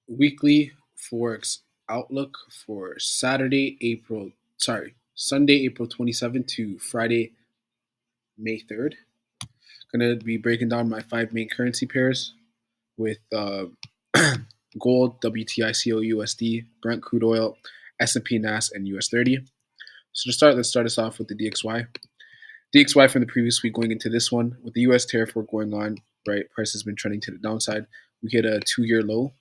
weekly Forex outlook for Sunday, April 27th to Friday, May 3rd. Gonna be breaking down my five main currency pairs with gold, WTI, COUSD, Brent crude oil, S&P, NAS, and US 30. So to start, let's start us off with the DXY. DXY from the previous week going into this one with the US tariff war going on. Right, price has been trending to the downside. We hit a 2-year low.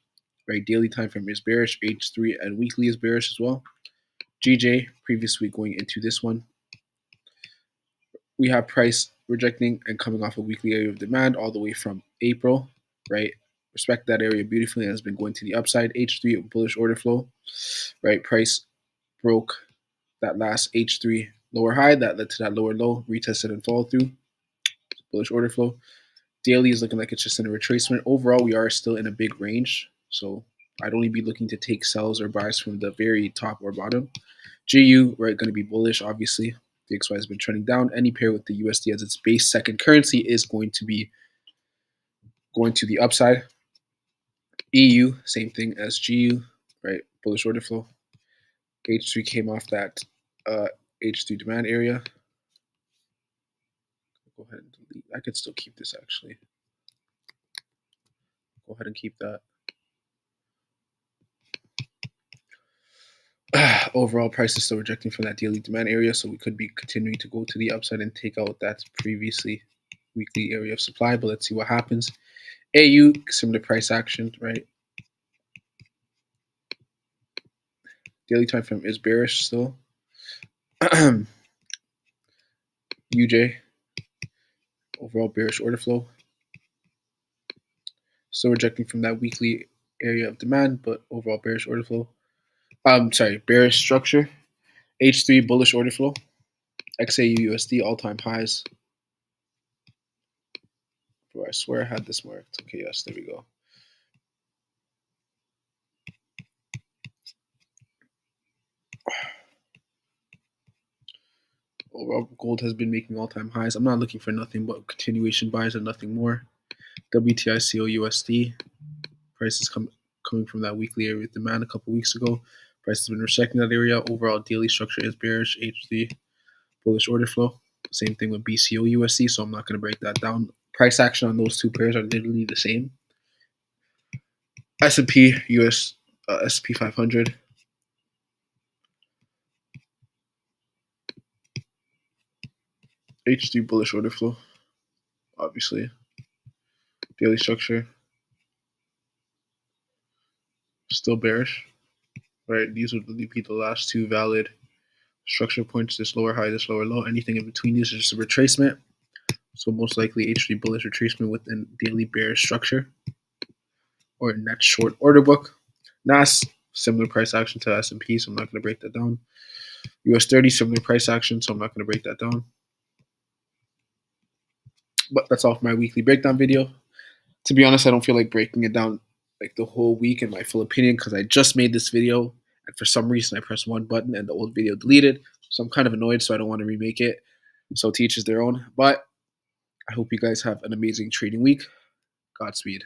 Right, daily time frame is bearish, H3 and weekly is bearish as well. GJ previous week going into this one. We have price rejecting and coming off a weekly area of demand all the way from April. Right, respect that area beautifully and has been going to the upside. H3 bullish order flow. Right, price broke that last H3 lower high that led to that lower low, retested and follow through. Bullish order flow. Daily is looking like it's just in a retracement. Overall, we are still in a big range, so I'd only be looking to take sells or buys from the very top or bottom. GU, right, going to be bullish, obviously. The XY has been trending down. Any pair with the USD as its base second currency is going to be going to the upside. EU, same thing as GU, right, bullish order flow. H3 came off that H3 demand area. Go ahead and delete. I could still keep this actually. Go ahead and keep that. Overall price is still rejecting from that daily demand area, so we could be continuing to go to the upside and take out that previously weekly area of supply, but let's see what happens. AU, similar price action, right? Daily time frame is bearish still. UJ, overall bearish order flow. Still rejecting from that weekly area of demand, but overall bearish order flow. Bearish structure. H3 bullish order flow. XAU USD all-time highs. Bro, I swear I had this marked. Okay, yes, there we go. Overall, gold has been making all-time highs. I'm not looking for nothing but continuation buys and nothing more. WTI COUSD price is coming from that weekly area of demand a couple weeks ago. Price has been rejecting that area. Overall daily structure is bearish. H3 bullish order flow. Same thing with BCO USD, so I'm not going to break that down. Price action on those two pairs are literally the same. S&P US S&P 500. H3 bullish order flow. Obviously, daily structure still bearish. Right, these would be the last two valid structure points. This lower high, this lower low. Anything in between these is just a retracement. So most likely H3 bullish retracement within daily bearish structure or net short order book. NAS, similar price action to S&P, so I'm not going to break that down. US 30, similar price action, so I'm not going to break that down. But that's all for my weekly breakdown video. To be honest, I don't feel like breaking it down like the whole week in my full opinion because I just made this video and for some reason I pressed one button and the old video deleted. So I'm kind of annoyed, so I don't want to remake it. So to each is their own. But I hope you guys have an amazing trading week. Godspeed.